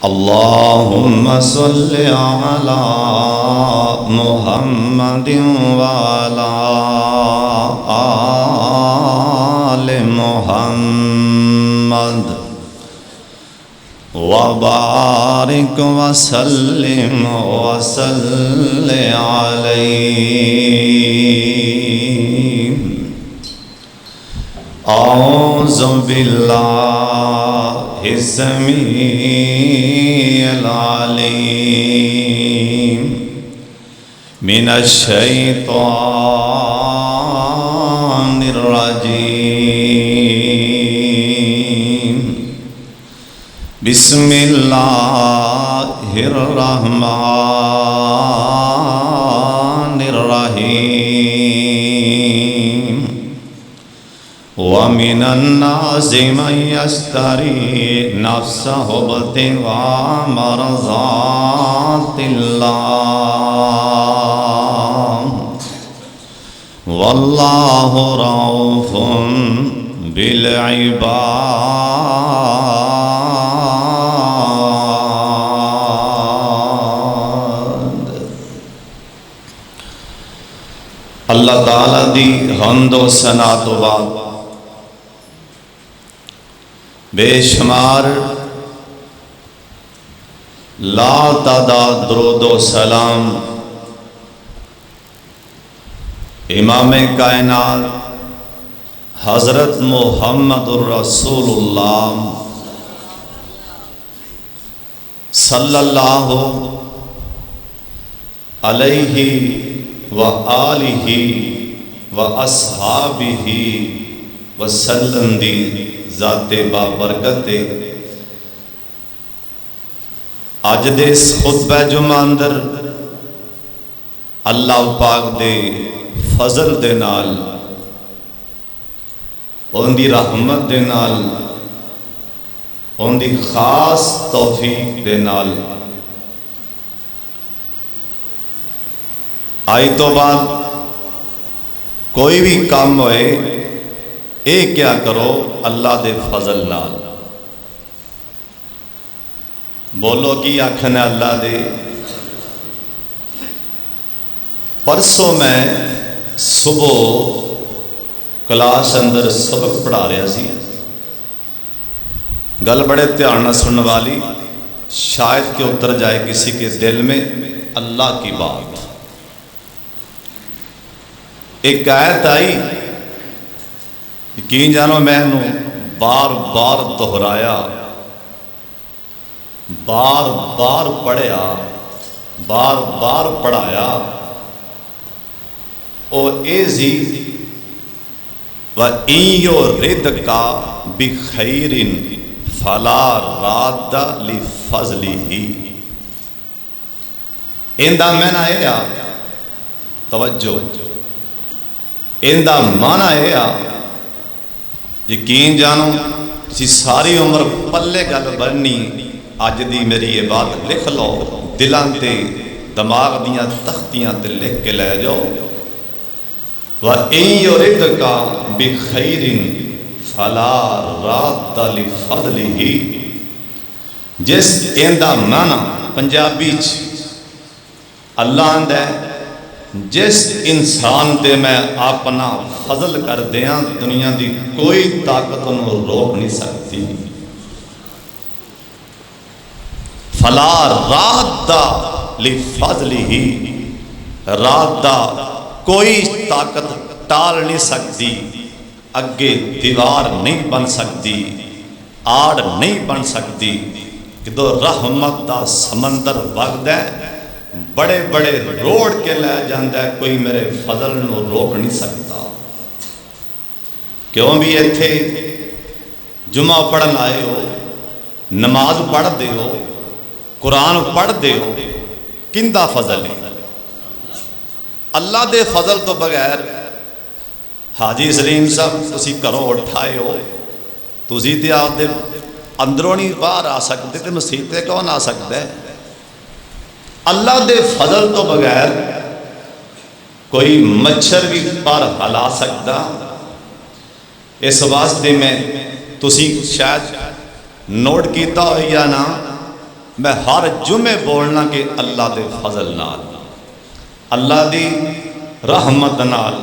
اللہم صل علی محمد وعلی آل محمد وبارک وسلم وصلی علیہ۔ اعوذ باللہ السمیع العلیم من الشیطان الرجیم۔ بسم اللہ الرحمن الرحیم۔ وَمِنَ النَّاسِ مَن يَشْتَرِي نَفْسَهُ ابْتِغَاءَ مَرْضَاتِ اللَّهِ وَاللَّهُ رَءُوفٌ بِالْعِبَادِ۔ اللہ تعالیٰ دی حمد و ثنا تو بعد بے شمار لا تعداد درود و سلام امام کائنات حضرت محمد الرسول اللہ صلی اللہ علیہ وآلہ واصحابہ وسلم دی ذات بابرکت اج دے اس خطبہ جمعہ اندر اللہ پاک دے فضل دے نال ان دی رحمت دے نال ان دی خاص توفیق دے نال آئی تو بعد کوئی بھی کام ہوئے اے کیا کرو اللہ دے فضل نال۔ بولو کی آکھنے اللہ دے۔ پرسوں میں صبح کلاس اندر سبق پڑھا رہا سی، گل بڑے دھیان نہ سننے والی، شاید کہ اتر جائے کسی کے دل میں اللہ کی بات۔ ایک آیت آئی، یقین جانو میں نے بار بار دہرایا، بار بار پڑھیا، بار بار پڑھایا۔ او ایزی وَإِن يُرِدْكَ بِخَيْرٍ فَلَا رَادَّ لِفَضْلِهِ۔ اندہ معنی ہے توجہ، اندہ معنی ہے یقین جانو تسی ساری عمر پلے گل بننی، اج دی میری یہ بات لکھ لو، دلان تے دماغ دیاں تختیاں تے لکھ کے لے جاؤ۔ وَإِن يُرِدْكَ بِخَيْرٍ فَلَا رَادَّ لِفَضْلِهِ۔ جس ایندہ معنی پنجابی اللہ اندہ جس انسان تے میں اپنا فضل کر دیاں دنیا دی کوئی طاقت انہوں روک نہیں سکتی۔ فلا راد لفضلہ، راد کوئی طاقت ٹال نہیں سکتی، اگے دیوار نہیں بن سکتی، آڑ نہیں بن سکتی۔ کہ دو رحمت دا سمندر وقت ہے، بڑے بڑے روڑ کے لے جاندہ ہے، کوئی میرے فضل نو روک نہیں سکتا۔ کیوں بھی یہ تھے جمعہ پڑھن آئے ہو، نماز پڑھ دے ہو، قرآن پڑھ دے ہو، کندہ فضل ہے؟ اللہ دے فضل تو بغیر حاجی سلیم صاحب تسی کرو اٹھائے ہو، تسی تے آپ دے اندروں نہیں باہر آ سکتے، تے مسیح تے کون آ سکتا ہے؟ اللہ دے فضل تو بغیر کوئی مچھر بھی پر ہلا سکتا۔ اس واسطے میں تسی شاید نوٹ کیتا ہو یا نا، میں ہر جمعے بولنا کہ اللہ دے فضل نال، اللہ دی رحمت نال،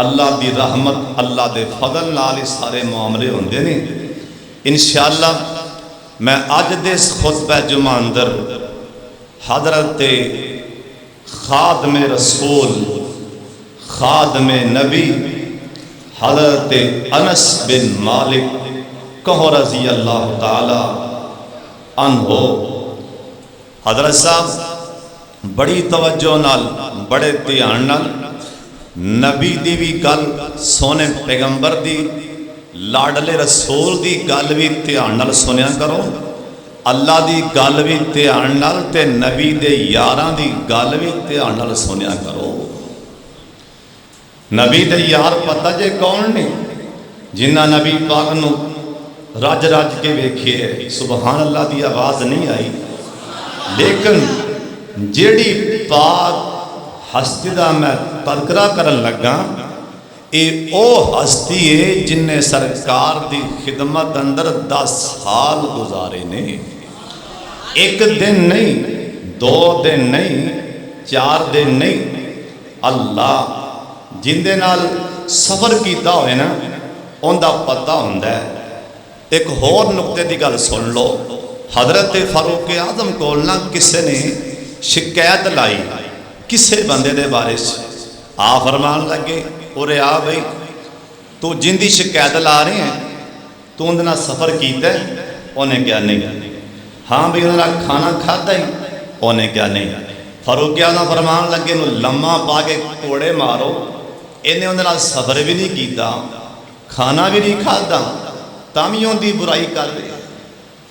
اللہ دی رحمت اللہ دے فضل نال ہی سارے معاملے ہوندے نے۔ انشاءاللہ میں اج دے اس خطبہ جمعہ اندر حضرت خادم رسول خادم نبی حضرت انس بن مالک کہو رضی اللہ تعالی عنہ، حضرت صاحب بڑی توجہ نال بڑے دھیان نال نبی دی بھی گل، سونے پیغمبر دی، لاڈلے رسول دی گل بھی دھیان نال سنیا کرو، اللہ دی گل بھی دھیان نال تے نبی دے یاراں دی گل بھی دھیان نال سنیا کرو۔ نبی دے یار پتہ جے کون نے؟ جنہ نبی پاک نو رج رج کے ویکھے، سبحان اللہ دی آواز نہیں آئی، لیکن جیڑی پاک ہستی دا میں تذکرہ کرن لگا، اے او ہستی ہے جن نے سرکار دی خدمت اندر 10 سال گزارے نے، ایک دن نہیں، 2 دن نہیں، 4 دن نہیں۔ اللہ جن دے نال سفر کیتا ہوئے نا ان دا پتہ ہوندا ہے۔ ایک اور نقطے دی گل سن لو، حضرت فاروق اعظم کول نہ کسے نے شکایت لائی کسے بندے دے بارے سے، آ فرمان لگے اورے آ بھئی تو جن دی شکایت لا رہے ہیں تو اندنا سفر کیتا ہے؟ انہیں کیا نہیں۔ ہاں بھئی انہوں نے کھانا کھاتا ہی؟ انہیں کیا نہیں۔ فاروق اعظم فرمان لگے نو لمحہ پا کے کوڑے مارو، انہیں انہوں نے سفر بھی نہیں کیتا، کھانا بھی نہیں کھاتا، تامیوں دی برائی کر رہے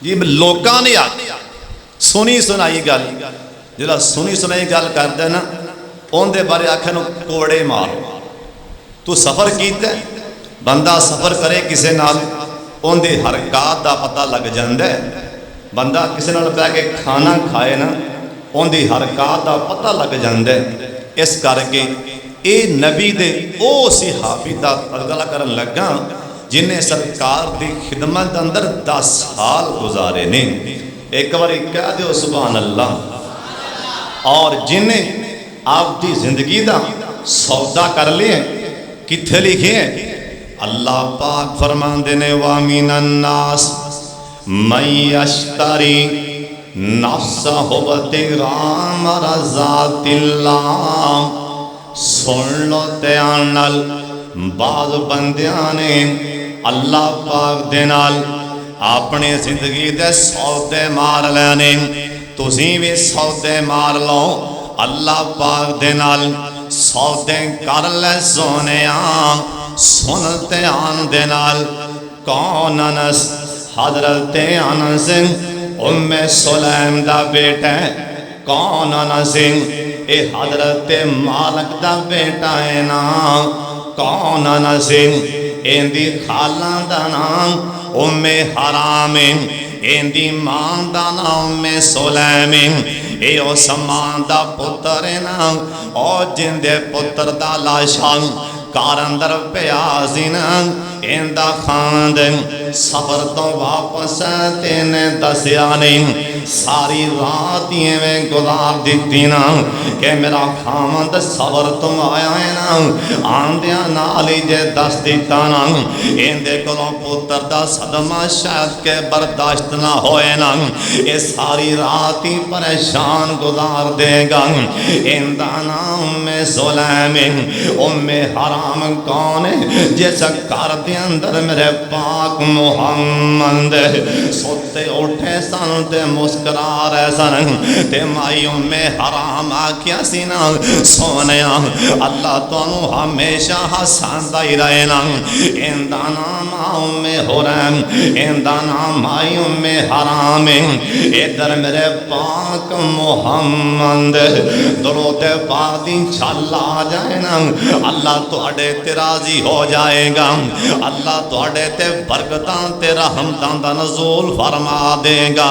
جی۔ لوکاں نے سنی سنائی گل، جڑا سنی سنائی گل کردا ہے نا اون دے بارے آکھے نو کوڑے مارو۔ تو سفر کیتا ہے، بندہ سفر کرے کسے نال اون دے حرکات دا پتہ لگ جاندا ہے، بندہ کسے نال بیٹھ کے کھانا کھائے نا اون دی حرکات دا پتہ لگ جاندا ہے۔ اس کر کے اے نبی دے او صحابی دا تذکرہ کرن لگا جن نے سرکار دی خدمت اندر 10 سال گزارے نے۔ ایک باری کہہ دیو سبحان اللہ۔ اور جن نے آپ دی زندگی دا سودا کر لیے، کتھے لکھے ہیں؟ اللہ پاک فرماندے نے وَمِنَ النَّاسِ مَن يَشْتَرِي نَفْسَهُ ابْتِغَاءَ مَرْضَاتِ اللَّهِ۔ سن لو دھیان نال، بعض بندیاں نے اللہ پاک دے نال اپنی زندگی دے سودے مار لینے، تسی بھی سودے مار لو، اللہ پاک دے نال سودے کر لے سونیاں۔ سن دھیان دے نال، کون انس؟ حضرت انس ام سلیم دا بیٹا ہے۔ کون انس؟ اے حضرت مالک دا بیٹا ہے نا۔ کون انس؟ این دی خالہ دا نام ام حرام، این دی ماں دا نام ام سلیم، اے عثمان دا پتر ہے نا، او جن دے پتر دا لاشاں کار اندر پیازی نا، این دا خاند سفر تو واپس تینے دسیا نہیں، ساری رات یہ میں گزار دیتی نا کہ میرا خامد سفر تو آیا ہے نا، آندیاں نالی جے دس دیتا نا، این دے کلوں پتر دا صدمہ شاید کے برداشت نہ ہوئے نا، یہ ساری رات ہی پریشان گزار دے گا۔ این دا نام میں سلیم ام حرام کون ہے؟ جیسا کر دے اندر میرے پاک محمد سوتے اٹھے سن تے مسکرا رہے سن، تے مائیوں میں حرام آکیا سینا سونیا اللہ تو انہوں ہمیشہ ہساندہ ہی رہے نا۔ اندہ نام آؤں میں حرام، اندہ نام آئیوں میں حرام، ادھر میرے پاک محمد درود پاکی چھلا جائے نا، اللہ تو اڑے تیرازی ہو جائے گا، اللہ تو اڑے تے برکتاں تے رحمتاں دا نزول فرما دے گا۔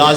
10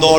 2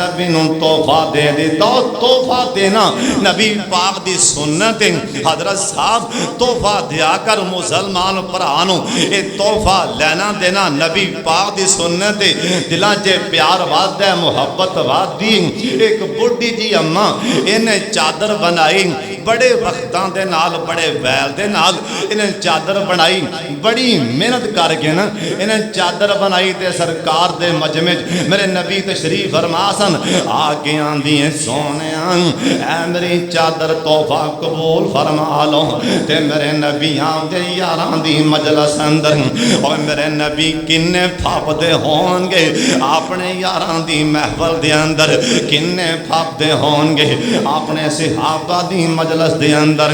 نبی نو تحفہ دے دیتا تحفہ دینا نبی پاک دی سنت حضرت صاحب تحفہ دیا کر مسلمان پرانو اے تحفہ لینا دینا نبی پاک دی سنت دلاں چے پیار واد ہے محبت واد دی ایک بڑی جی اماں انہیں چادر بنائی بڑے وقتاں دے نال بڑے ویل دے نال انہیں چادر بنائی بڑی محنت کر کے نا انہیں چادر بنائی تے سرکار دے مجمع میرے نبی تشریف فرما سن آگے آندی ہیں سونے اے میری چادر تحفہ قبول فرما لو تے میرے نبی آندے یاران دی مجلس اندر اور میرے نبی کنے پھاپ دے ہون گے اپنے یاران دی محفل دے اندر کنے پھاپ دے ہون گے اپنے صحابہ دی مجلس دے اندر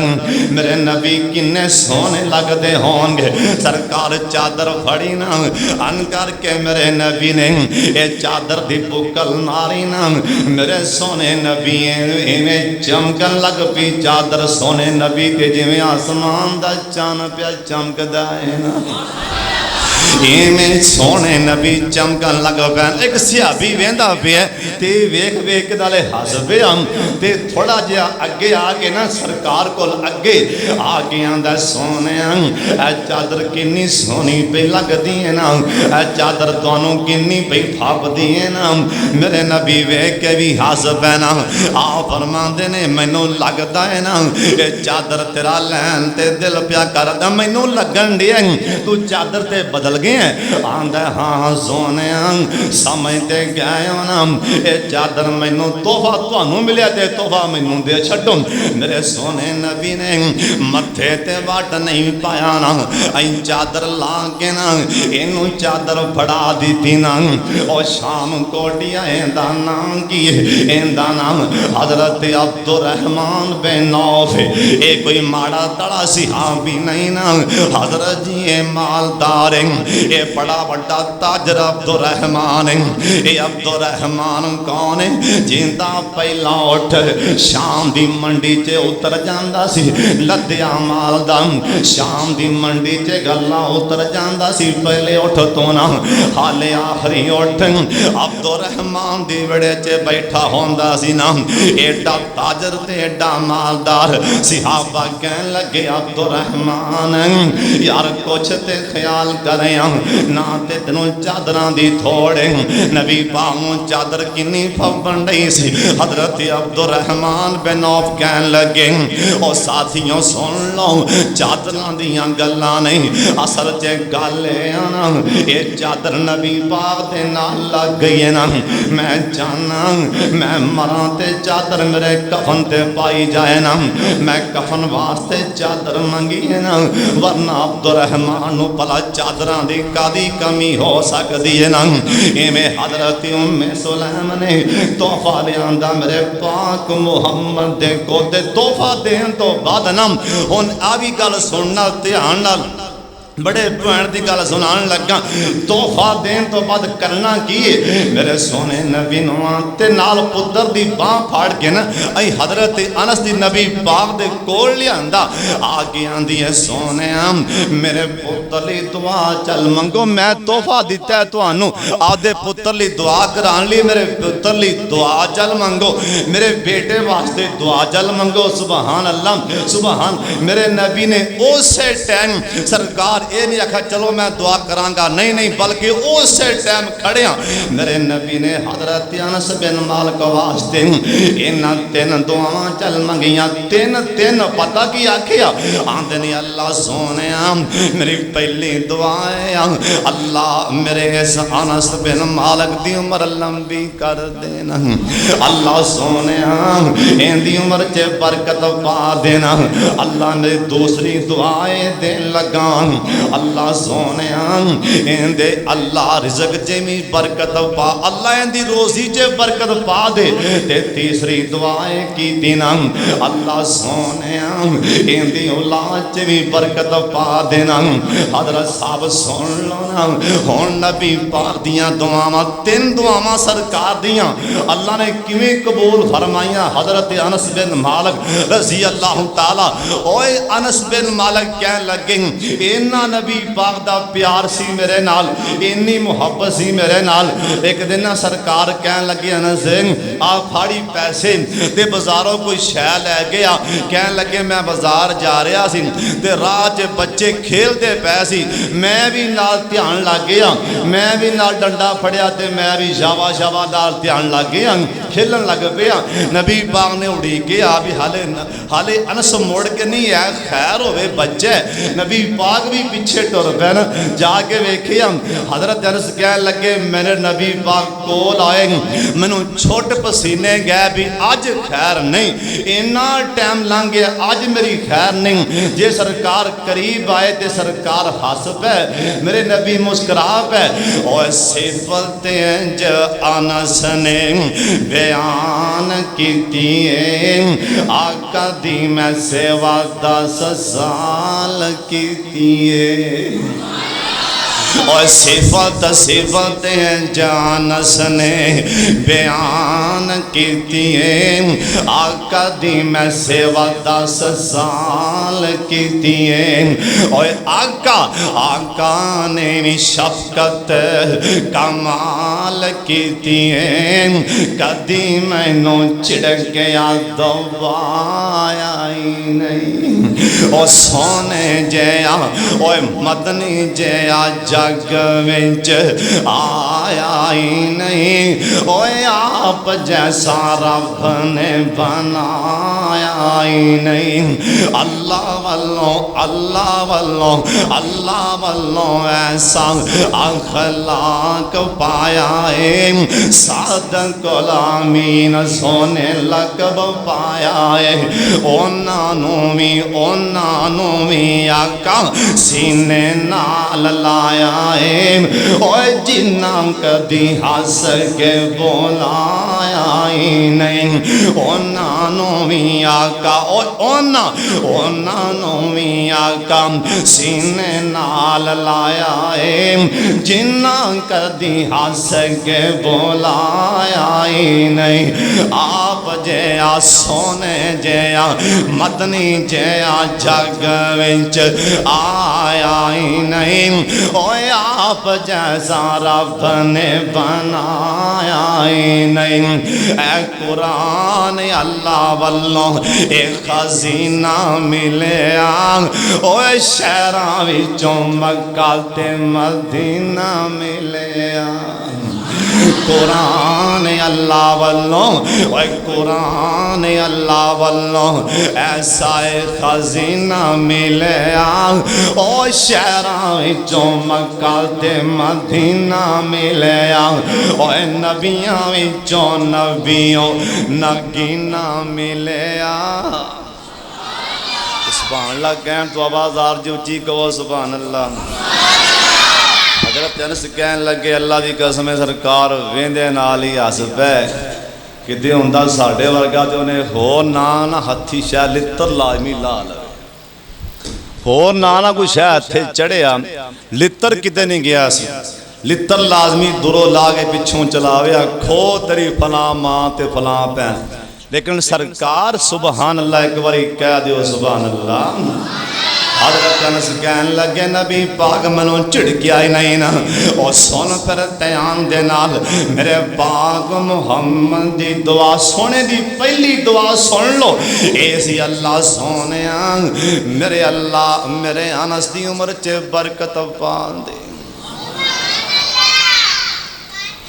میرے نبی کنے سونے لگ دے ہون گے سرکار چادر پھڑی نا ان کر کے میرے نبی نے اے چادر دی بکل ماری نا میرے سونے نبی انہیں چمکن لگ پی چادر سونے نبی کے جویں آسمان دا چان پیا چمک دائے نا میں سونے نبی چمکن لگا پہن ایک صحابی ویندا پیا تے ویکھ ویکھ دالے حسبے ہم تے تھوڑا جہا اگے آگے نا سرکار کول اگے آگے آندا سونے اے چادر کنی سونی پہ لگ دیئے نا اے چادر تانوں کنی پہ پھاپ دیئے نا میرے نبی ویکھ کے بھی حسبے نا آ فرماندے نے مینوں لگدا ہے نا اے چادر تیرا لین تے دل پیا کردا مینوں لگن دے تو چادر تے بدل گئے ہیں آندہ ہاں سونے سمجھتے گئے نا اے چادر مینوں تحفہ تانوں ملیا تے تحفہ مینوں دے چھڈو میرے سونے نبی نے متھے تے واٹ نہیں پایا نا این چادر لا کے نا اینوں چادر پھڑا دیتی نا او شام کوٹیا ایندا نام کی ایندا نام حضرت عبد الرحمن بن عوف اے کوئی ماڑا تڑا صحابی نہیں نا حضرت جی اے مالدار اے بڑا بڑا تاجر عبد الرحمن اے عبد الرحمن کون ہے جیندا پہلا اٹھ شام دی منڈی چے اتر جاندا سی لدیا مال دا شام دی منڈی چے گلا اتر جاندا سی پہلے اٹھ تو نا حالے آخری اٹھ عبد الرحمن دی وڑے چے بیٹھا ہوندا سی نا ایڈا تاجر تے ایڈا مالدار صحابہ کہن لگے عبد الرحمن یار کچھ تے خیال کریں نا تے تنوں چادران دی تھوڑے نبی پاؤں چادر کنی پھپن رہی سی حضرت عبد الرحمن بن عوف کہن لگے او ساتھیوں سن لو چادران دیاں گلاں نہیں اصل چے گالے آنا اے چادر نبی پاک دے نال لگ گئی ہے نا میں جانا میں مران تے چادر میرے کفن تے پائی جائے نا میں کفن واسطے چادر منگی ہے نا ورنہ عبد الرحمن نو پلا چادران دی کادی کمی ہو سکتی ہے نا میں حضرت ام سلیم نے تحفہ لیاندہ میرے پاک محمد دے کو دے تحفہ دین تو بعد نام ہن آوی گل سننا دھیان نال بڑے پوائنٹ دی گل سنان لگا تحفہ دین تو بعد کرنا کیے میرے سونے نبی نواں تے نال پتر دی باں پھاڑ کے نا ائی حضرت انس دی نبی پاک دے کول لیاندا آگے آندی ہے سونے میرے پتر لی دعا چل منگو میں تحفہ دیتا ہے تانوں آدھے پتر لی دعا کران لی میرے پتر لی دعا چل منگو میرے بیٹے واسطے دعا چل منگو سبحان اللہ سبحان میرے نبی نے اسے ٹائم سرکار اے نہیں آکھا چلو میں دعا کرانگا نہیں نہیں بلکہ اسے ٹائم کھڑیاں میرے نبی نے حضرت انس بن مالک واسطے انہاں تین دعاواں چل منگیاں تین پتہ کی آکھیا آندنی اللہ سونیا میری پہلی دعائیں اللہ میرے اس انس بن مالک دی عمر لمبی کر دینا اللہ سونیا ان دی عمر چے برکت پا دینا اللہ میری دوسری دعائیں دین لگان اللہ سونے ان دے اللہ رزق جے میں برکت پا اللہ ان دی روزی جے برکت پا دے تے تیسری دعائیں کی دینا اللہ سونے ان دی اولاد جے میں برکت پا دینا حضرت صاحب سن لو نا ہون نبی پاک دیاں دعاواں تین دعاواں سرکار دیاں اللہ نے کیویں قبول فرمائیاں حضرت انس بن مالک رضی اللہ تعالی اوے انس بن مالک کہنے لگے اینا نبی پاک دا پیار سی میرے نال اینی محبت سی میرے نال ایک دن نہ سرکار کہن لگے انس آ پھاڑی پیسے تے بازاروں کوئی شے لے گیا کہن لگے میں بازار جا رہا سی تے راہ چ بچے کھیل دے پے سی میں بھی نال دھیان لگ گیا میں بھی نال ڈنڈا پھڑیا تے میں بھی شابا شابا نال دھیان لگ گیا کھیلن لگ پیا نبی پاک نے اڑی کے آ بھی حالے انس مڑ کے نہیں ہے خیر ہوئے بچے نبی پاک بھی پیچھے ٹر پے نا جا کے ویکھیا حضرت انس کہنے لگے میرے نبی پاک کول آئے مینوں چھوٹ پسینے گئے بھی اج خیر نہیں اینا ٹائم لنگ گیا اج میری خیر نہیں جے سرکار قریب آئے تے سرکار ہس پے میرے نبی مسکرا پے اوے صفتیں جو انس نے بیان کیتی ہیں آقا دی میں سیوا 10 سال کیتی ہیں اور صفتیں جانس نے بیان کیتی ہیں آقا دی میں سیوا 10 سال کیتی ہیں اور آقا نے بھی شفقت کمال کیتی ہیں کدی میں نو چڑک گیا دبایا ہی نہیں اور سونے جیا اور مدنی جیا جگ وچ آیا ہی نہیں اوے آپ جیسا رب نے بنایا ہی نہیں اللہ والوں ایسا اخلاق پایا ہے صادق الامین سونے لقب پایا ہے انہوں بھی آقا سینے نال لایا ہے اوے جنہ کدی ہس کے بولایا ہی نہیں انہوں بھی آقا انہوں بھی آقا سینے نال لایا ہے جنہ کدی ہس کے بولایا ہی نہیں آپ جیا سونے جیا مدنی جیا جگ وچ آیا ہی نہیں اوے آپ جیسا رب نے بنایا ہی نہیں اے قرآن اللہ والوں ایک خزینہ ملیا اوے شہراں وچوں مکہ تے مدینہ ملیا قرآن اللہ والوں اوے قرآن اللہ والوں ایسا خزینہ ملیا او شہراں وچوں مکہ تے مدینہ ملیا اوے نبیاں وچوں نبیوں نگینہ ملیا سبحان اللہ کہن تو آواز آر جو اچھی کہو سبحان اللہ حضرت انس کہن لگے اللہ دی قسم سرکار ویندے نال ہی ہس پے کدے ہوندا ساڈے ورگا تے اونے ہور نہ ہتھی شے لتر لازمی لا لے ہور نہ کوئی شے ہتھے چڑھیا لتر کتے نہیں گیا سی لتر لازمی درو لا کے پچھوں چلاویا کھو تیری فلاں ماں تے فلاں بہن لیکن سرکار سبحان اللہ ایک باری کہہ دیو سبحان اللہ حضرت انس کہن لگے نبی پاک منوں چڑکیا ہی نہیں نا اور سن پھر تیان دے نال میرے پاک محمد دی دعا سونے دی پہلی دعا سن لو اے سی اللہ سونیا میرے اللہ میرے انس دی عمر چے برکت پا دے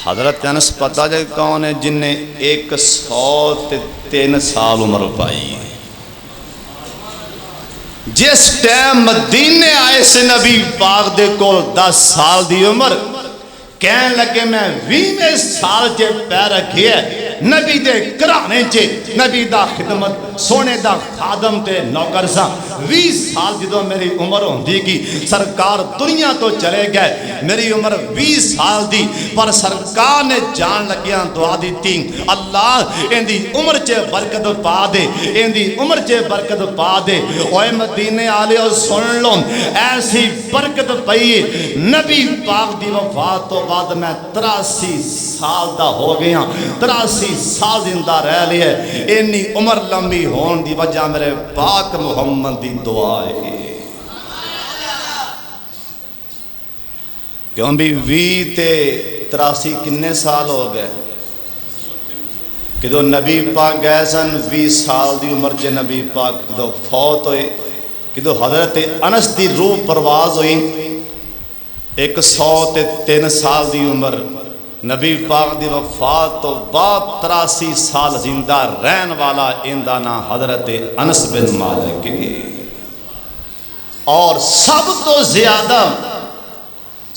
حضرت انس پتہ جائے کون ہے جن نے 103 سال عمر پائی جس ٹائم مدینے آئے سے نبی پاک دے کو 10 سال دی عمر کہن لگے میں 20 سال جے پیر رکھی ہے نبی دے کرانے چے نبی دا خدمت سونے دا خادم تے نوکر سا 20 سال جدو میری عمر ہوندی کی سرکار دنیا تو چلے گئے میری عمر 20 سال دی پر سرکار نے جان لگیاں دعا دیتی اللہ ان دی عمر چے برکت پا دے ان دی عمر چے برکت پا دے اوے مدینے آلے اور سن لو ایسی برکت پئی نبی پاک دی وفات تو بعد میں 83 سال دا ہو گیا 83 سال زندہ رہ لیے اینی عمر لمبی ہون دی وجہ میرے پاک محمد دی دعا ہے کیوں بھی 20 تے 83 کنے سال ہو گئے کدو نبی پاک گئے سن 20 سال دی عمر جے نبی پاک کدو فوت ہوئے کدو حضرت انس دی روح پرواز ہوئی 103 سال دی عمر نبی پاک دی وفات تو بعد 83 سال زندہ رہن والا اندہ نا حضرت انس بن مالک اور سب تو زیادہ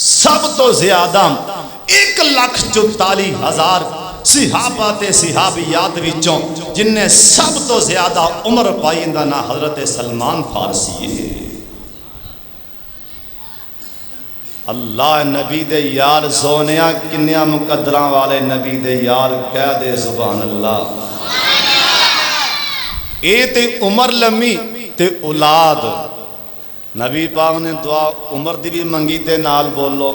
1,44,000 صحابہ تے صحابیات وچوں جن نے سب تو زیادہ عمر پائی اندہ نا حضرت سلمان فارسی ہے اللہ نبی دے یار سونیا کنیا مقدران والے نبی دے یار کہہ دے سبحان اللہ اے تے عمر لمی تے اولاد نبی پاک نے دعا عمر دی بھی منگی تے نال بولو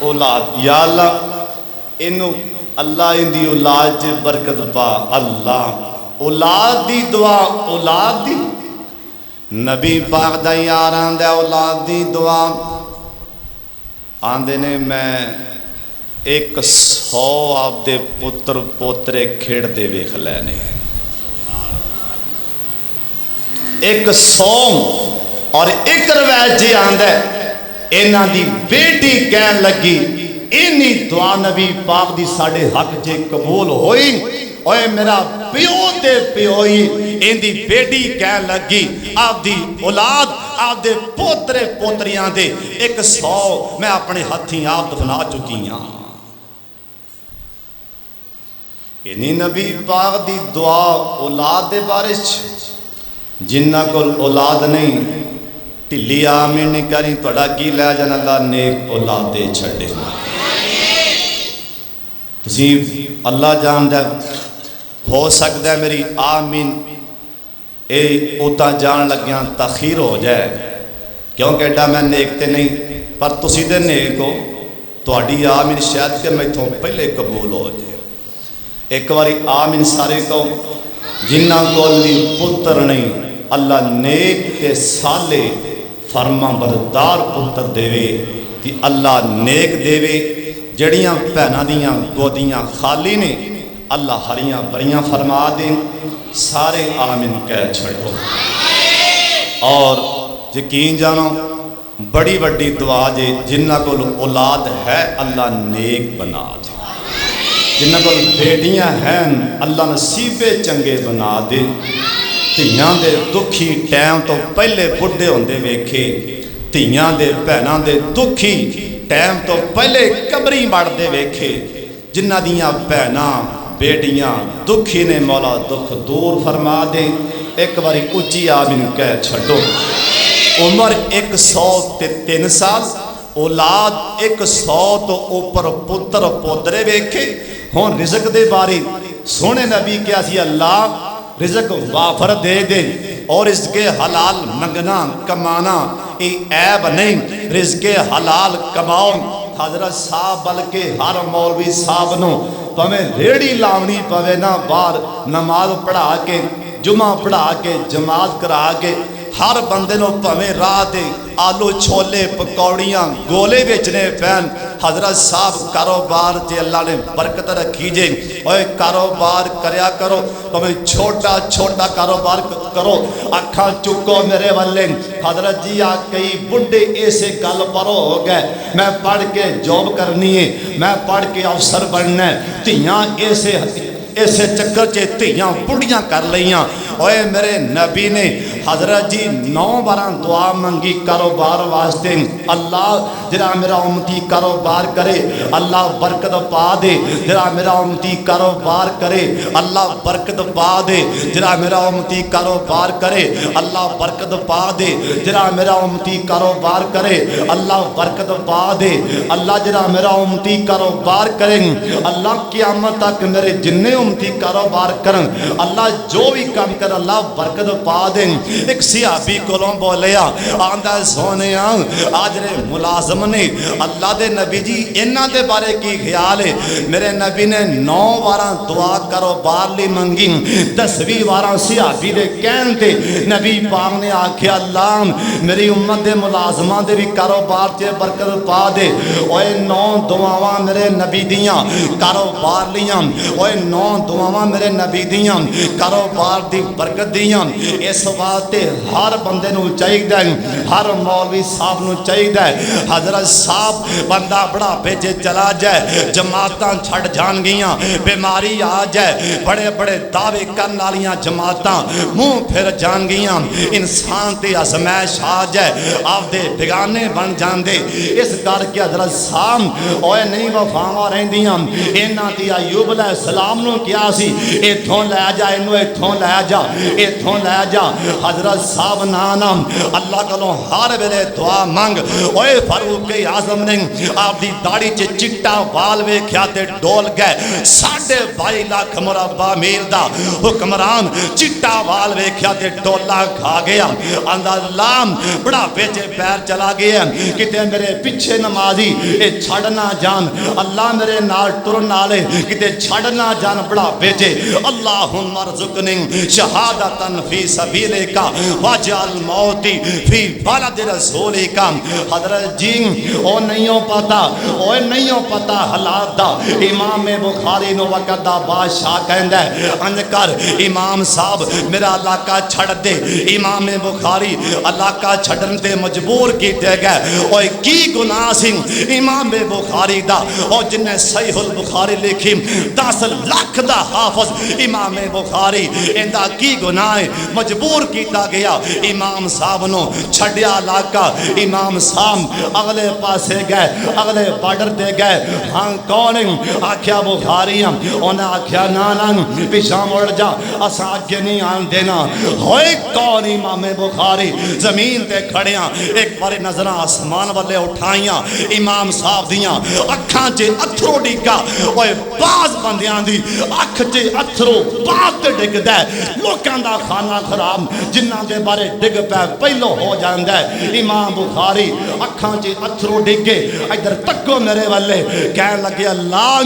اولاد یا اللہ انہوں اللہ ان دی اولاد جے برکت پا اللہ اولاد دی دعا اولاد دی نبی پاک دا یاران دے اولاد دی دعا آندے نے میں 100 آپ دے پتر پوترے کھیڑ دے ویکھ لینے 100 اور ایک روایت جی آندے اینا دی بیٹی کہن لگی اینی دعا نبی پاک دی ساڑھے حق جے قبول ہوئی اوے میرا پیو تے پیوئی این دی بیٹی کہن لگی آپ دی اولاد آپ دے پوترے پوتریاں دے 100 میں اپنے ہاتھیں آپ دفنا چکی ہاں اینی نبی پاک دی دعا اولاد دے بارش جنہ کو اولاد نہیں ٹلی آمین نہیں کریں توڑا کی لے جان اللہ نیک اولاد دے چھڑے تسیب اللہ جان دے ہو سکتا ہے میری آمین اے اوتا جان لگیاں تخیر ہو جائے کیونکہ ایڈا میں نیک تے نہیں پر تسی دے نیک ہو تو اڈی آمین شاید کہ میں تو پہلے قبول ہو جائے ایک باری آمین سارے کو جنہ کو لی پتر نہیں اللہ نیک کے سالے فرما بردار پتر دیوے تی اللہ نیک دیوے جڑیاں پہنا دیاں گودیاں خالی نے اللہ ہریاں بریاں فرما دیں سارے آمین کہہ چھڑو اور یقین جانو بڑی بڑی دعا جے جنہ کو اولاد ہے اللہ نیک بنا دے جنہ کو بیٹیاں ہیں اللہ نصیبے چنگے بنا دے تیاں دے دکھی ٹائم تو پہلے بڑھے ہوندے ویکھے تیاں دے پہناں دے دکھی ٹائم تو پہلے قبری مار دے ویکھے جنہ دیاں پہناں بیٹیاں دکھی نے مولا دکھ دور فرما دے ایک باری اچھی آمین کہہ چھڑو عمر 103 سال اولاد 100 تو اوپر پتر پوترے ویکھے ہون رزق دے باری سونے نبی کیا سی اللہ رزق وافر دے دے اور رزق حلال منگنا کمانا یہ عیب نہیں رزق حلال کماؤ حضرت صاحب بلکہ ہر مولوی صاحب نو پمیں ریڑی لاؤنی پوے نا بار نماز پڑھا کے جمعہ پڑھا کے جماعت کرا کے ہر بندے نو پمیں راہ دے آلو چھولے پکوڑیاں گولے بیچنے پہن حضرت صاحب کاروبار جے اللہ نے برکت رکھی جے اوے کاروبار کریا کرو تمہیں چھوٹا چھوٹا کاروبار کرو اکھاں چکو میرے والے حضرت جی آکئی بڑھے ایسے گل پرو ہو گئے میں پڑھ کے جاب کرنی ہے میں پڑھ کے افسر بننا ہے تیاں ایسے چکر چے تیاں بڑھیاں کر لیاں اوے میرے نبی نے حضرت جی 9 باران دعا منگی کاروبار واسطے اللہ جرا میرا امتی کاروبار کرے اللہ برکت پا دے جرا میرا امتی کاروبار کرے اللہ برکت پا دے جرا میرا امتی کاروبار کرے اللہ برکت پا دے جرا میرا امتی کاروبار کرے اللہ برکت پا دے اللہ جرا میرا امتی کاروبار کریں اللہ قیامت تک میرے جننے امتی کاروبار کریں اللہ جو بھی کام کر اللہ برکت پا دیں ایک صحابی کولوں بولیا آندا سونے آج رے ملازم نے اللہ دے نبی جی انہاں دے بارے کی خیال ہے؟ میرے نبی نے 9 واراں دعا کرو بار لی منگی 10ویں واراں صحابی دے کہن تے نبی پاک نے آکھیا اللہ میری امت دے ملازماں دے بھی کاروبار تے برکت پا دے۔ اوے 9 دعاواں میرے نبی دیاں کاروبار لیاں، اوے 9 دعاواں میرے نبی دیاں کاروبار دی برکت دیاں۔ اس واسطے ہر بندے نو چاہیے، ہر مولوی صاحب نو چاہیے حضرت صاحب بندہ بڑا بھیجے چلا جائے جماعتاں چھڑ جان گیاں، بیماری آ جائے بڑے بڑے دعوے کرن والیاں جماعتاں منہ پھر جان گیاں، انسان تے ازمائش آ جائے آپ دے بیگانے بن جان دے۔ اس کر کے حضرت صاحب اوے نہیں وفاواں رہندیاں، انہاں تے ایوب علیہ السلام نو کیا سی ایتھوں لے جا اینو ایتھوں لے جا ایتھوں لے جا۔ حضرت صاحب نانا اللہ کولوں ہر ویلے دعا منگ۔ اوے فاروق اعظم نے آپ دی داڑھی چ چٹا وال ویکھیا تے ڈول گئے، 22.5 لاکھ مربع میل دا حکمران چٹا وال ویکھیا تے ڈولا کھا گیا۔ آندا اللہ بڑا پیچھے پیر چلا گیا کتے میرے پیچھے نمازی اے چھڑ نہ جان، اللہ میرے نال ٹرن والے کتے چھڑ نہ جان بڑا پیچھے۔ اللہم ارزقنی شہادتن فی سبیلک واجعل موتی فی بلد رسولک۔ حضرت جی او نہیں پتا، او نہیں پتا حالات دا۔ امام بخاری نو وقت دا بادشاہ کہندا ہے انج کر امام صاحب میرا علاقہ چھڑ دے۔ امام بخاری علاقہ چھڑن تے مجبور کیتے گئے۔ اوے کی گناہ سی امام بخاری دا، او جن نے صحیح البخاری لکھی 10 لاکھ دا حافظ امام بخاری، ایندا کی گناہ ہے مجبور کیتا گیا امام صاحب نو چھڑیا علاقہ۔ امام صاحب اگلے پاسے گئے، اگلے بارڈر تے گئے۔ ہاں کون آکھیا بخاری، انہاں آکھیا نا نا پیچھے مڑ جا اساں اگے نہیں آن دینا۔ ہوئے کون امام بخاری زمین تے کھڑیاں ایک بار نظراں آسمان والے اٹھائیاں امام صاحب دیاں اکھاں چ اتھرو ڈگا۔ اوے بعض بندیاں دی اکھ چ اتھرو بعد تے ڈگدا ہے، لوکاں دا کھانا خراب جنہاں دے بارے ڈگ پے پہلو ہو جاندا ہے۔ امام بخاری اکھاں چ اتھرو ڈگے ادھر تکو میرے والے کہن لگے اللہ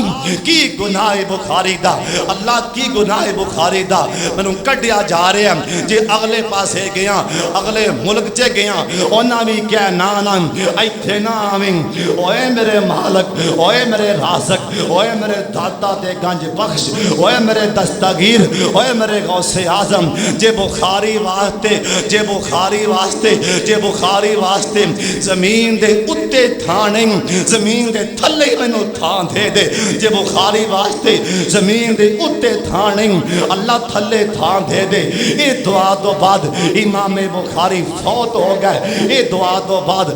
کی گناہ بخاری دا، اللہ کی گناہ بخاری دا مینوں کڈیا جا رہا ہے۔ جے اگلے پاسے گیا اگلے ملک چ گیا انہاں بھی کہہ نا نا ایتھے نہ آویں۔ اوے میرے مالک، اوے میرے رازق، اوے میرے داتا تے گنج بخش، اوے میرے دستگیر، اوے میرے غوث اعظم جے بخاری واسطے، جے بخاری واسطے، جے بخاری واسطے زمین دے اتے تھانے زمین دے تھلے مینوں تھان دے دے۔ جے بخاری واسطے زمین دے اتے تھانے اللہ تھلے تھان دے دے۔ اے دعا تو بعد امام بخاری فوت ہو گئے۔ اے دعا تو بعد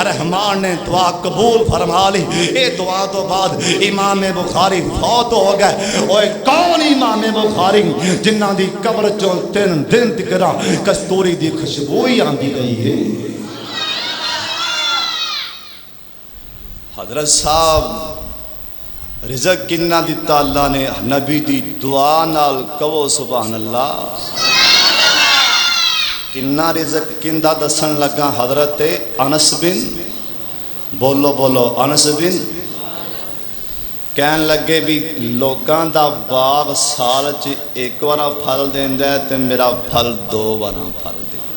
رحمان نے دعا قبول فرما لی۔ اے دعا تو بعد امام بخاری فوت ہو گئے۔ اوے کون امام بخاری جنہاں دی قبر چوں 3 دن تکرا کستوری دی خوشبوئی آندی گئی ہے۔ حضرت صاحب رزق کنہ دیتا اللہ نے نبی دی دعا نال کہو سبحان اللہ۔ کنہ رزق کندہ دسن لگا حضرت انس بن، بولو بولو انس بن، کہن لگے بھی لوکاں دا باغ سال چ ایک وارا پھل دیندا ہے تے میرا پھل 2 وارا پھل دیندا۔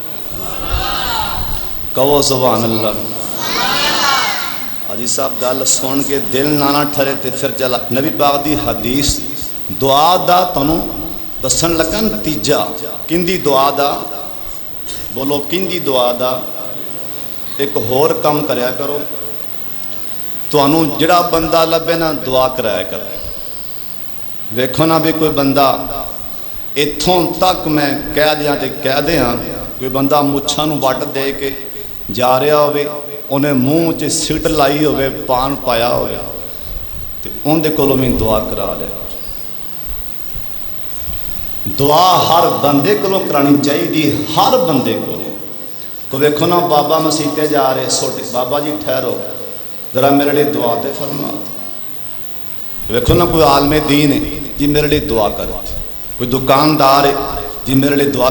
کہو سبحان اللہ۔ حاجی صاحب گل سن کے دل نہ ٹھرے تے پھر چلا نبی پاک دی حدیث دعا دا تانوں دسن لگا نتیجہ کندی دعا دا، بولو کندی دعا دا۔ ایک ہور کام کریا کرو، تانوں جڑا بندہ لبے نا دعا کرایا کرو۔ ویکھو نا بھی کوئی بندہ ایتھوں تک میں کہہ دیاں تے کہہ دیاں، کوئی بندہ مچھاں نوں وٹ دے کے جا رہا ہوئے، انہیں منہ چ سٹ لائی ہوئے، پان پایا ہوئے تے ان دے کولوں میں دعا کرا لے۔ دعا ہر بندے کولوں کرانی چاہیے، ہر بندے کو۔ تو ویکھو نا بابا مسیتے جا رہے سوٹے، بابا جی ٹھہرو ذرا میرے لیے دعا تے فرما۔ ویکھو نا کوئی عالم دین ہے جی میرے لیے دعا کر، کوئی دکاندار ہے جی میرے لیے دعا،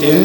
3।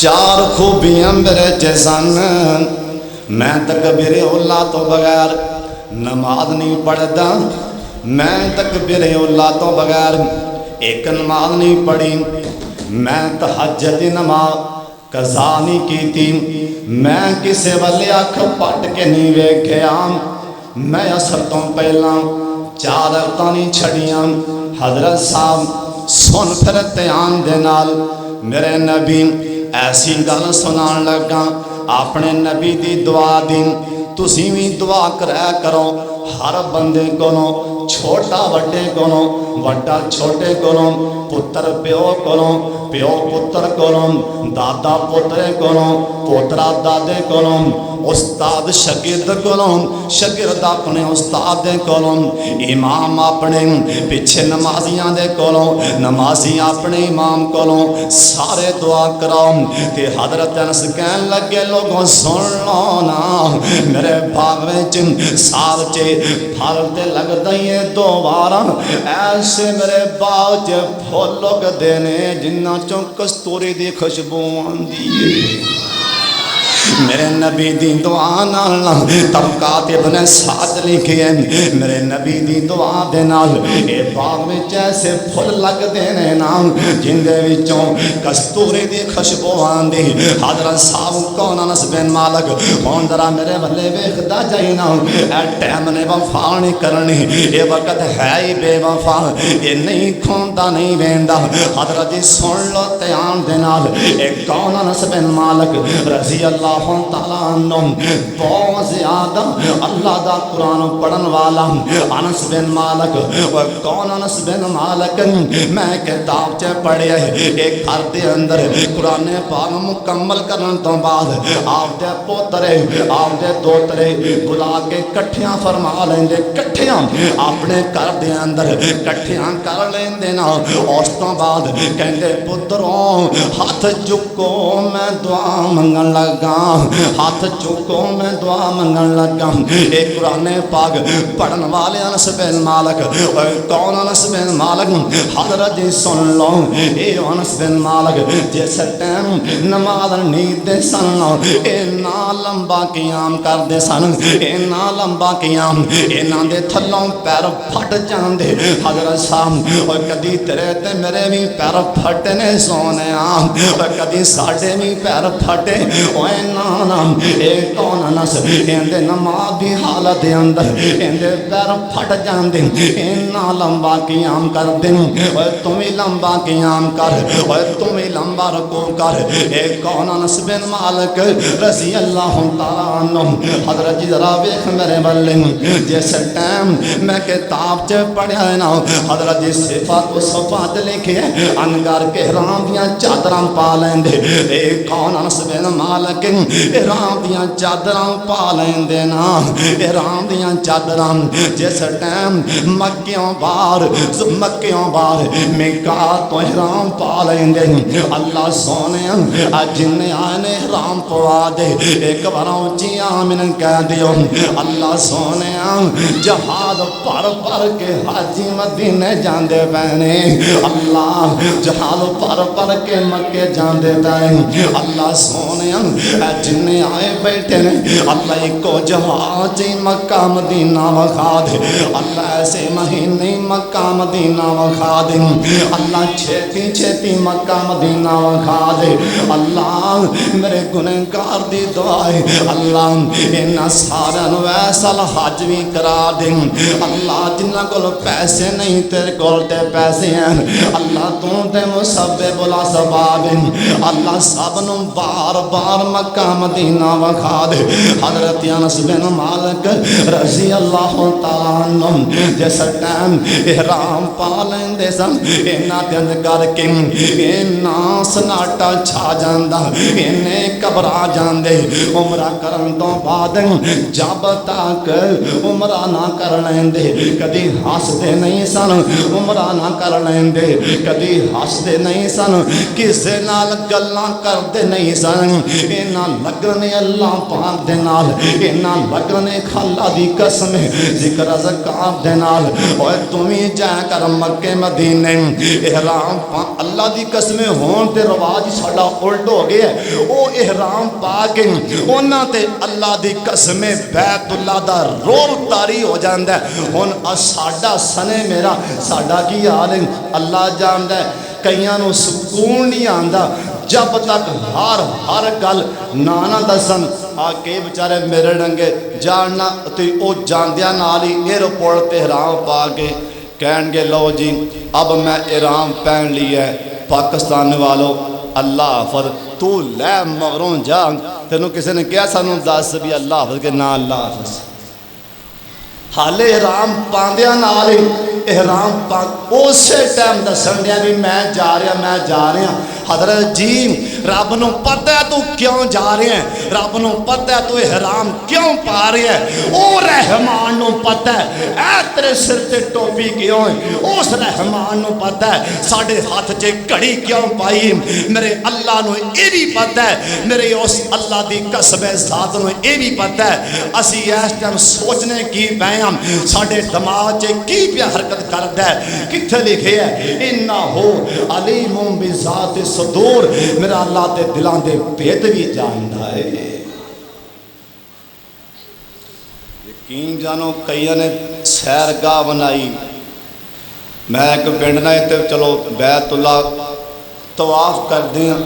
چار خوبیاں میرے جیسن، میں تکبیر اولا تو بغیر نماز نہیں پڑھتا، میں تکبیر اولا تو بغیر ایک نماز نہیں پڑھی، میں تہجد دی نماز قضا نہیں کیتی، میں کسے والے اکھ پٹ کے نہیں ویکھیا، میں اثر تو پہلا چار رکعتاں نہیں چھڑیاں۔ حضرت صاحب سن پھر دھیان دے نال میرے نبی ایسی گل سنان لگا، اپنے نبی دی دعا دی تسی بھی دعا کریا کرو، ہر بندے کولوں چھوٹا وڈے کولوں، وڈا چھوٹے کولوں، پتر پیو کولوں، پیو پتر کولوں، دادا پوترے کولوں، پوترا دادے کولوں، استاد شاگرد کولوں، شاگرد اپنے استاد دے کولوں، امام اپنے پیچھے نمازیاں دے کولوں، نمازی اپنے امام کولوں، سارے دعا کراؤ۔ تے حضرت انس کہن لگے لوگوں سن لو نا، میرے باغ وچ سال چ پھل تے لگدا ہی ہے دو بار، ایسے میرے باغ چ پھل لگدے نے جنہاں چوں کستوری دی خوشبو آندی ہے۔ میرے نبی دی دعا نال طبقات ابن سعد لکھے ہیں، میرے نبی دی دعا دے نال اے باغ وچ ایسے پھل لگدے نے نا جن دے وچوں کستوری دی خوشبو آندی۔ حضرت صاحب کون انس بن مالک ہن ذرا میرے بلے ویکھدا جائی نا، اے ٹائم نے وفا نہیں کرنی، اے وقت ہے ہی بے وفا، اے نہیں کھوندا نہیں ویندا۔ حضرت جی سن لو دھیان دے نال، اے کون انس بن مالک رضی اللہ تعالیٰ عنہ بہت زیادہ اللہ دا قرآن پڑھن والا انس بن مالک۔ وہ کون انس بن مالک؟ میں کتاب چ پڑھیا ہے، ایک گھر دے اندر قرآن پاک مکمل کرن تو بعد آپ دے پوترے آپ دے دوترے بلا کے کٹھیاں فرما لیندے، کٹھیاں اپنے گھر دے اندر کٹھیاں کر لیندے نا۔ اس تو بعد کہندے پتروں ہاتھ چکو میں دعا منگن لگا، ہاتھ چکو میں دعا منگن لگا۔ ایک قرآن پاک پڑھن والے انس بن مالک، کون انس بن مالک؟ حضرت جی سن لو، اے انس بن مالک جس ٹائم نماز نہیں دے سن، اینا لمبا قیام کر دے سن، اینا لمبا قیام، اینا دے تھلوں پیر پھٹ جاندے۔ حضرت صاحب کدی تیرے تے میرے بھی پیر پھٹنے سونے آم، کدی ساڑھے بھی پیر پھٹے، نام اے کون انس؟ اندے نماز دی حالت دے اندر اندے پیر پھٹ جاندے، اینا لمبا قیام کر دیں، اوے تم ہی لمبا قیام کر، اوے تم ہی لمبا رکوع کر۔ اے کون انس بن مالک رضی اللہ تعالیٰ عنہ؟ حضرت جی ذرا ویکھ میرے بلے، جس ٹائم میں کتاب چ پڑھیا ہے نا، حضرت جی صفات و صفات لکھے انگار کے رام دیاں چادراں پا لیندے۔ اے کون انس بن مالک؟ احرام دیاں چادراں پا لیندے نا، احرام دیاں چادراں جس ٹائم مکیوں باہر میقات تو احرام پا لیندے۔ اللہ سونے جن آنے احرام پوا دے، ایک بار اونچی آمین کہہ دیو۔ اللہ سونے جہاد پر پر کے حاجی مدینے جاندے پہنے، اللہ جہاد پر پر کے مکے جاندے پہنے۔ اللہ سونے جن آئے بیٹھے نے، اللہ کو جہاز مکہ مدینہ وکھا دے، اللہ ایسے مہینے مکہ مدینہ وکھا دے، اللہ چھیتی چھیتی مکہ مدینہ وکھا دے۔ اللہ میرے گنہگار دی دعائے، اللہ انہاں سارے نو ایسا حج بھی کرا دے۔ اللہ جنہاں کول پیسے نہیں تیرے کول تے پیسے ہیں، اللہ تو تے مسبب الاسباب، اللہ سب نو بار بار مکہ مدینہ وکھا دے۔ حضرت انس بن مالک رضی اللہ تعالیٰ عنہ جس ٹائم احرام پا لیندے سن، اینا دن کر کے اینا سناٹا چھا جاندا، اینے گھبرا جاندے۔ عمرہ کرن تو بعد جب تک عمرہ نہ کر لیندے، کدی ہسدے نہیں سن، عمرہ نہ کر لیندے، کدی ہسدے نہیں سن، کسے نال گلاں کردے نہیں سن، اینا لگنے اللہ پاک دے نال، اینا لگنے خلا دی قسم ذکر اذکار دے نال۔ اوے تم ہی جا کر مکے مدینے احرام اللہ دی قسمیں ہون تے رواج ساڈا الٹ ہو گیا ہے او احرام پا کے انہاں تے اللہ دی قسمیں بیت اللہ دا روب طاری ہو جاندا ہے ہن ساڈا سنے میرا ساڈا کی حال ہے اللہ جاندا ہے کئیاں نو سکون نہیں آندا جب تک ہر گل نانا دسن آ کے بچارے میرے ڈنگے جاننا تے او جاندیاں نال ہی ایئرپورٹ تے احرام پا کے کہن گے لو جی اب میں احرام پہن لیا ہے پاکستان والو اللہ حافظ تو لے مغروں جا تینوں کسی نے کیا سانوں دس بھی اللہ حافظ کے نا اللہ حافظ حالے احرام پاندیاں نال ہی احرام پاک اسی ٹائم دسن دیا بھی میں جا رہا حضرت جی رب نو پتہ ہے تو کیوں جا رہے ہیں رب نو پتہ ہے تو احرام کیوں پا رہے ہیں او رحمان نو پتہ ہے اے تیرے سر تے ٹوپی کیوں ہے اس رحمان نو پتہ ہے ساڑھے ہاتھ چے گھڑی کیوں پائی میرے اللہ نو اے بھی پتہ ہے میرے اس اللہ دی قسم ذات نو اے بھی پتہ ہے اسی اس ٹائم سوچنے کی بیاں ساڑھے دماغ چے کی پیا حرکت کردا ہے کتھے لکھے ہے انہو علیم بذات صدور میرا اللہ تے دلان دے بھید بھی جاندا ہے یقین جانو کئیاں نے سیرگاہ بنائی میں ایک پنڈ نہ تے چلو بیت اللہ طواف کر دیا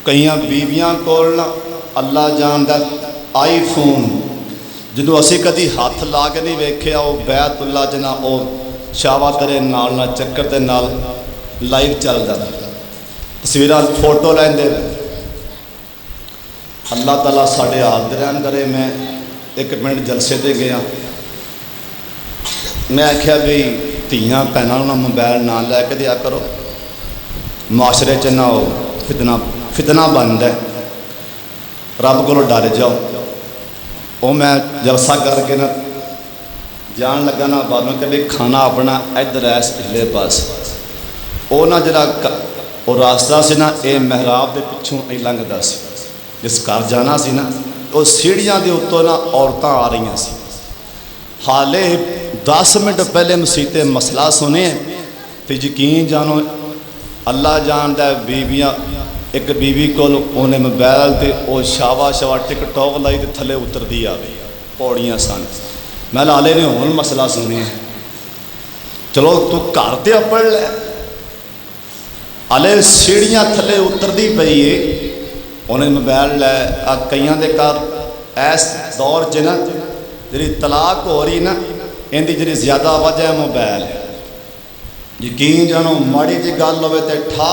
کئیاں بیویاں کولنا اللہ جاندا آئی فون جنہوں اسی کدی ہاتھ لا کے نہیں ویکھیا او بیت اللہ جنا او شاوا تیرے نال نہ چکر دے نال لائیو چل جاتا تصویرات فوٹو لین دے اللہ تعالیٰ ساڑھے حاضرین کرے میں ایک منٹ جلسے دے گیا میں آکھیا بھی تیاں پہنا نہ موبائل نہ لے کے دیا کرو معاشرے چ نہ ہو فتنہ بند ہے رب کو ڈر جاؤ وہ میں جلسہ کر کے نہ جان لگا نا بعد میں کہ بھی کھانا اپنا ادھر ایس پچھلے پاس وہ نہ جڑا وہ راستہ سے نا اے محراب دے پچھوں نہیں لنگدا سی جس گھر جانا سی نا وہ سیڑھیاں دے اتوں نا عورتاں آ رہی سی حالے 10 منٹ پہلے مسیح مسئلہ سنے تو یقین جانو اللہ جاندا ہے بیویاں ایک بیوی کو انہیں موبائل تے او شاوا ٹک ٹاک لائی تے تھلے اتر دی آ گئی پوڑیاں سن میں لالے نے ہون مسئلہ سنے چلو تو گھر تے پڑھ لے آلے سیڑھیاں تھلے اتر دی پئی ہے انہیں موبائل لے کئیاں دے کر ایس دور چ نا جی طلاق ہو رہی نا ان دی جی زیادہ وجہ ہے موبائل یقین جانو ماڑی جی گل ہوئے تے ٹھا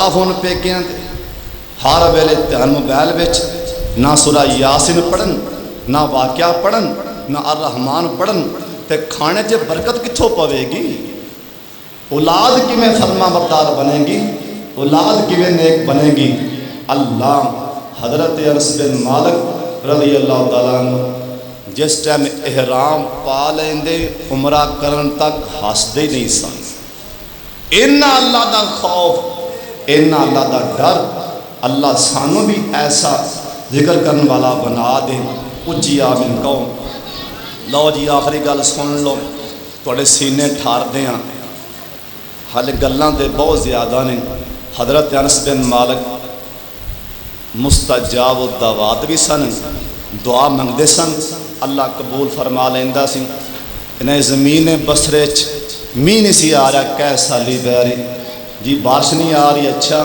فون پیکیاں تے ہر ویلے دھیان موبائل وچ نہ سورہ یاسین پڑھن نہ واقعہ پڑھن نہ الرحمان پڑھن تے کھانے چ برکت کتھوں پوے گی اولاد کیویں فرما بردار بنے گی اولاد کیویں نیک بنے گی اللہ حضرت انس بن مالک رضی اللہ تعالیٰ عنہ جس ٹائم احرام پا لیندے عمرہ کرن تک ہسدے نہیں سن اینا اللہ دا خوف اینا اللہ دا ڈر اللہ سانو بھی ایسا ذکر کرنے والا بنا دے اچھی آمین کہو لو جی آخری گل سن لو تھوڑے سینے ٹھار دیاں حال گلاں دے بہت زیادہ نے حضرت انس بن مالک مستجاب الدعوات بھی سن دعا منگدے سن اللہ قبول فرما لیندا سی انہیں زمین بصرے می نہیں سی آ رہا کیسا لی بیاری جی بارش نہیں آ رہی اچھا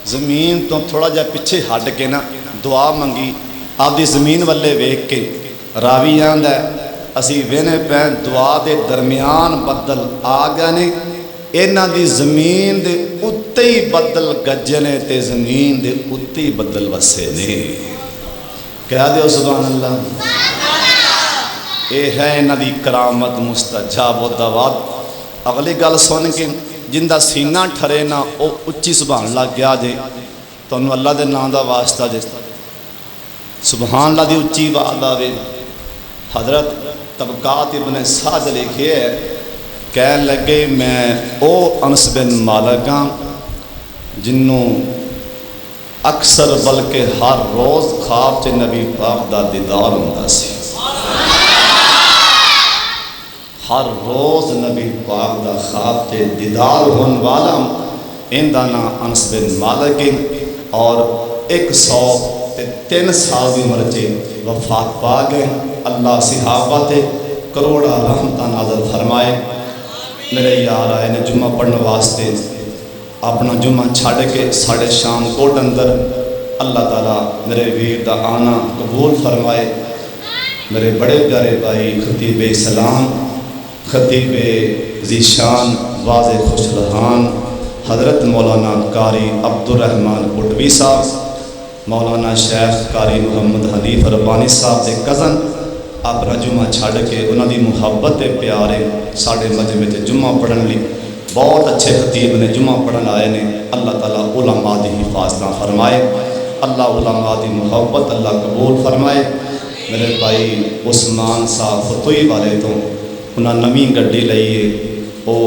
زمین تو تھوڑا جا پیچھے ہٹ کے نا دعا منگی آپ دی زمین والے ویکھ کے راوی آندا ہے اسی وینے پین دعا دے درمیان بدل آ گئے نے اینا دی زمین دے اتے ہی بدل گجے نے تے زمین دے اتے ہی بدل وسے نے کہہ دیو سبحان اللہ اے ہے اینا دی کرامت مستجاب و دعوات اگلی گل سن کے جن دا سینہ ٹھرے نا او اچھی سبحان اللہ گیا جے تو انہوں اللہ دے نام دا واسطہ جے سبحان اللہ دی اچھی بات آوے حضرت طبقات ابن سعد لکھے ہے کہنے لگے میں او انس بن مالک ہاں جنوں اکثر بلکہ ہر روز خواب چ نبی پاک دا دیدار ہوندا سی ہر روز نبی پاک دا خواب تے دیدار ہون والا اندہ نا انس بن مالک اور 103 سال دی عمر چے وفات پا گئے. اللہ صحابہ تے کروڑا رحمتہ نازل فرمائے. میرے یار آئے نے جمعہ پڑھنے واسطے اپنا جمعہ چھاڑ کے ساڑھے شام کوٹ اندر. اللہ تعالیٰ میرے ویر دا آنا قبول فرمائے. میرے بڑے پیارے بھائی خطیب اسلام خطیب ذیشان واضح خوش رحان حضرت مولانا قاری عبدالرحمن پٹوی صاحب, مولانا شیخ قاری محمد حنیف ربانی صاحب دے کزن اپنا جمعہ چھڑ کے انہوں دی محبت پیارے ساڑھے مجمع تے جمعہ پڑھن لی بہت اچھے خطیب نے جمعہ پڑھن آئے نے. اللہ تعالیٰ علماء دی حفاظتہ فرمائے. اللہ علماء دی محبت اللہ قبول فرمائے. میرے بھائی عثمان صاحب فتوئی والے تو انہاں نویں گڈی لئیے وہ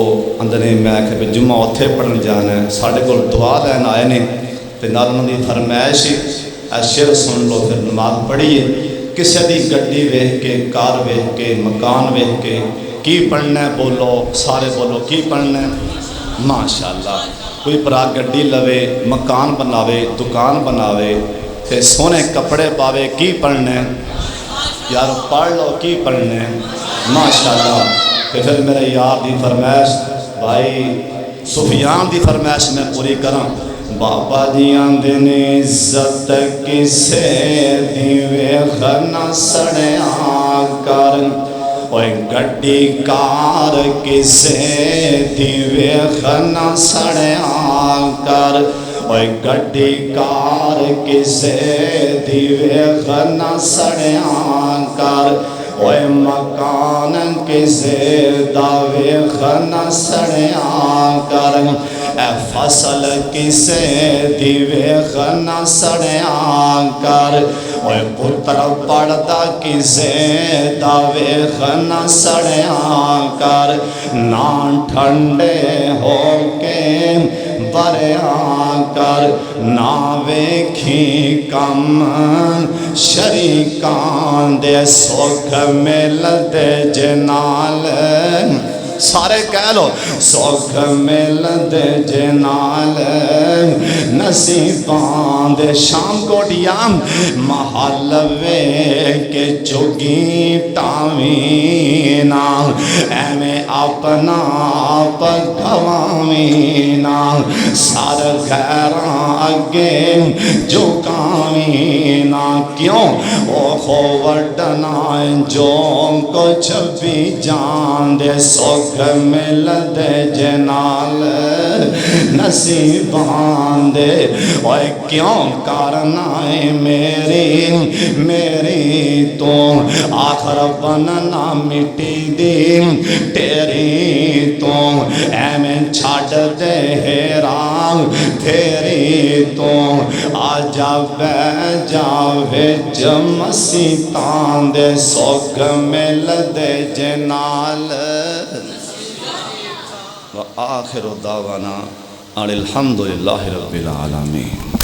اندرے میں کہ جمعہ اتھے پڑھن جانا ہے ساڑھے کو دعا لین آئے نے تے نال انہاں دی فرمائش اے شعر سن لو پھر نماز پڑھیے. کسی دی گڈی ویکھ کے کار ویکھ کے مکان ویکھ کے کی پڑھنا ہے بولو سارے بولو کی پڑھنا ہے. ماشاءاللہ کوئی پرا گڈی لوے مکان بناوے دکان بناوے تے سونے کپڑے پاوے کی پڑھنا ہے یار پڑھ لو کی پڑھنا ہے. ماشاءاللہ کہ پھر میرے یار دی فرمائش بھائی سفیان دی فرمائش میں پوری کروں. بابا دیاں دن عزت کسے دیوے خنا سڑیاں کر اوے گڈی کار کسے دیوے خنا سڑیاں کر اوے گڈی کار کسے دیوے خنا سڑیاں کر اوے مکان کسے داوے خنا سڑیاں کر اے فصل کسے دیوے خنا سڑیاں کر اوے پتر پڑھدا کسے داوے خنا سڑیاں کر نا ٹھنڈے ہو کے بریاں کر نا ویکھی کم شریکان دے سکھ مل دے جنال سارے کہہ لو سکھ مل دے جنال نصیبان دے شام کوٹیاں محل وے کے چگی ٹاوینا ایمیں اپنا آپ گھوامینا سار غیران اگے جو کامینا کیوں او خو وڈنا جو کچھ بھی جان دے سکھ مل دے جنال نصیبان دے اوے کیوں کرنا ہے میری تو آخر بننا مٹی دی تیری تو اے میں چھاڑ دے ہیران تیری تو آجا بے جاوے جمسیتان دے سکھ مل دے جنال. وآخر دعوانا الحمدللہ رب العالمین.